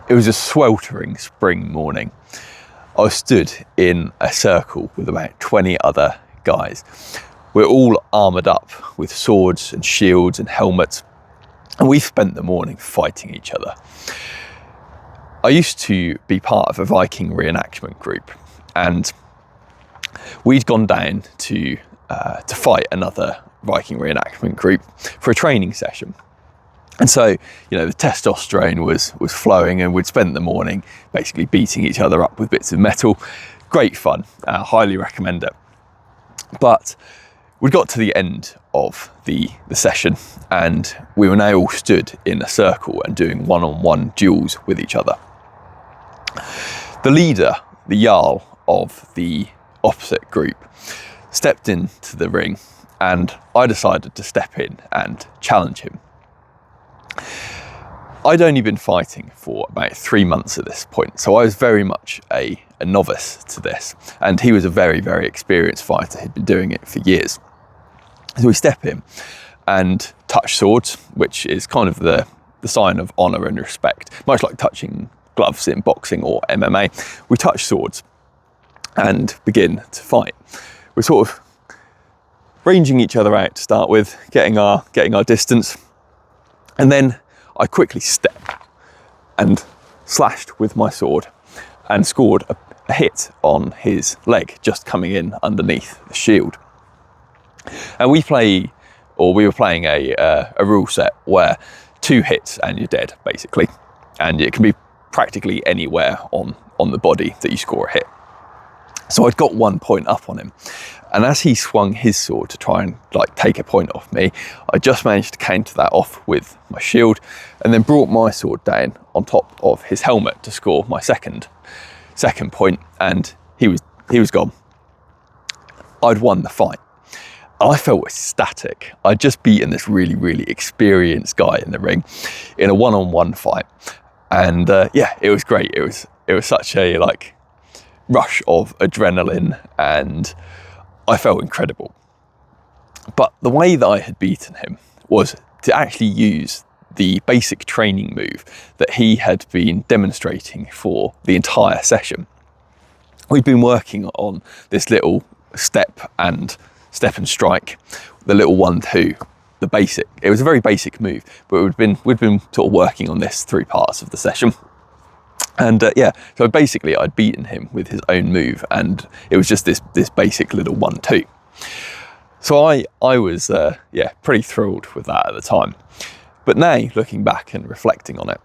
It was a sweltering spring morning. I was stood in a circle with about 20 other guys. We're all armoured up with swords and shields and helmets, and we spent the morning fighting each other. I used to be part of a Viking reenactment group, and we'd gone down to fight another Viking reenactment group for a training session. And so, the testosterone was flowing, and we'd spent the morning basically beating each other up with bits of metal. Great fun, highly recommend it. But we got to the end of the session, and we were now all stood in a circle and doing one-on-one duels with each other. The leader, the Jarl of the opposite group, stepped into the ring, and I decided to step in and challenge him. I'd only been fighting for about 3 months at this point, so I was very much a novice to this, and he was a very, very experienced fighter. He'd been doing it for years. So we step in and touch swords, which is kind of the sign of honour and respect, much like touching gloves in boxing or MMA. We touch swords and begin to fight. We're sort of ranging each other out to start with, getting our distance. And then I quickly stepped and slashed with my sword and scored a hit on his leg, just coming in underneath the shield. And we were playing a rule set where 2 hits and you're dead, basically. And it can be practically anywhere on the body that you score a hit. So I'd got 1 point up on him. And as he swung his sword to try and take a point off me, I just managed to counter that off with my shield, and then brought my sword down on top of his helmet to score my second point, and he was gone. I'd won the fight. I felt ecstatic. I'd just beaten this really, really experienced guy in the ring in a one-on-one fight. And it was great. It was such a rush of adrenaline, and I felt incredible. But the way that I had beaten him was to actually use the basic training move that he had been demonstrating for the entire session. We'd been working on this little step and strike, the little 1-2, the basic. It was a very basic move, but we'd been sort of working on this through parts of the session. And so basically I'd beaten him with his own move, and it was just this basic little 1-2. So I was pretty thrilled with that at the time. But now, looking back and reflecting on it,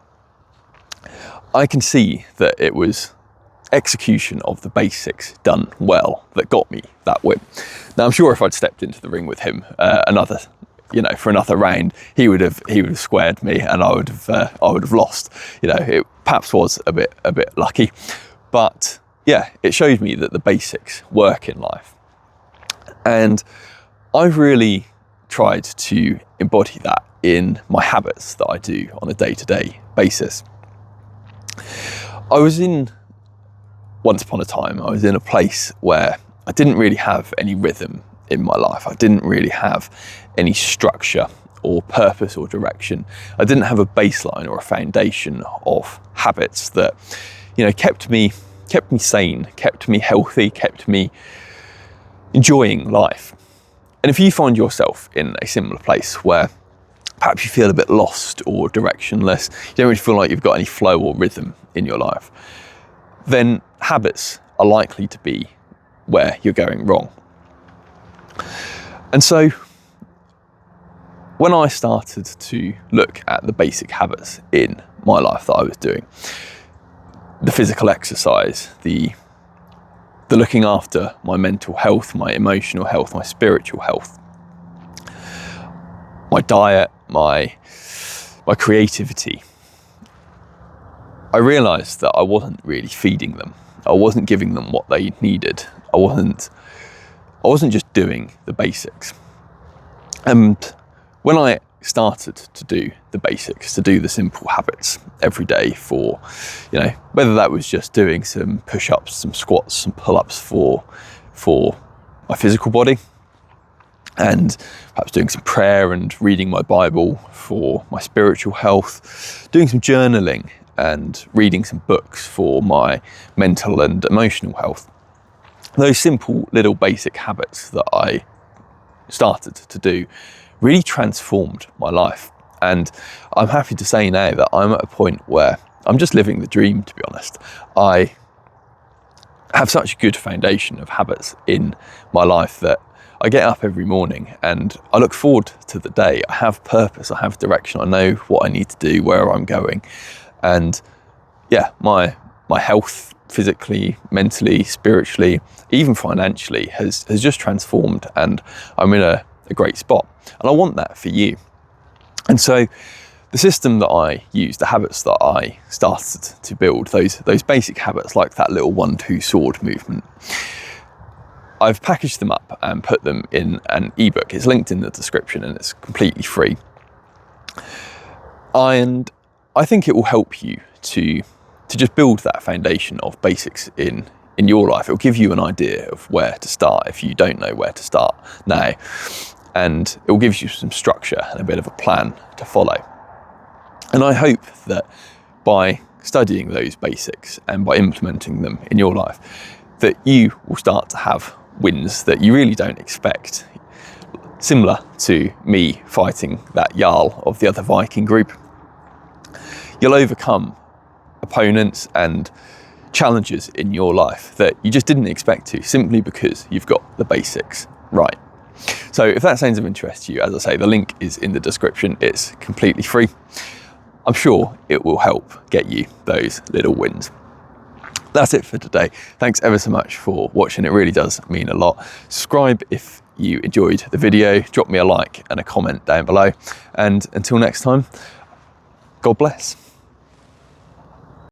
I can see that it was execution of the basics done well that got me that win. Now, I'm sure if I'd stepped into the ring with him for another round, he would have squared me, and I would have lost. It perhaps was a bit lucky, but it showed me that the basics work in life, and I've really tried to embody that in my habits that I do on a day-to-day basis. Once upon a time, I was in a place where I didn't really have any rhythm in my life. I didn't really have any structure or purpose or direction. I didn't have a baseline or a foundation of habits that, kept me sane, kept me healthy, kept me enjoying life. And if you find yourself in a similar place where perhaps you feel a bit lost or directionless, you don't really feel like you've got any flow or rhythm in your life, then habits are likely to be where you're going wrong. And so when I started to look at the basic habits in my life that I was doing, the physical exercise, the looking after my mental health, my emotional health, my spiritual health, my diet, my creativity, I realised that I wasn't really feeding them. I wasn't giving them what they needed. I wasn't just doing the basics. And when I started to do the basics, to do the simple habits every day for, whether that was just doing some push-ups, some squats, some pull-ups for my physical body, and perhaps doing some prayer and reading my Bible for my spiritual health, doing some journaling and reading some books for my mental and emotional health. Those simple little basic habits that I started to do really transformed my life. And I'm happy to say now that I'm at a point where I'm just living the dream, to be honest. I have such a good foundation of habits in my life that I get up every morning and I look forward to the day. I have purpose, I have direction, I know what I need to do, where I'm going. And yeah, my health, physically, mentally, spiritually, even financially, has just transformed, and I'm in a great spot. And I want that for you. And so the system that I use, the habits that I started to build, those basic habits, like that little 1-2 sword movement, I've packaged them up and put them in an ebook. It's linked in the description and it's completely free. And I think it will help you to just build that foundation of basics in your life. It'll give you an idea of where to start if you don't know where to start now. And it will give you some structure and a bit of a plan to follow. And I hope that by studying those basics and by implementing them in your life, that you will start to have wins that you really don't expect. Similar to me fighting that Jarl of the other Viking group. You'll overcome opponents and challenges in your life that you just didn't expect to, simply because you've got the basics right. So if that sounds of interest to you, as I say, the link is in the description. It's completely free. I'm sure it will help get you those little wins. That's it for today. Thanks ever so much for watching. It really does mean a lot. Subscribe if you enjoyed the video. Drop me a like and a comment down below. And until next time, God bless.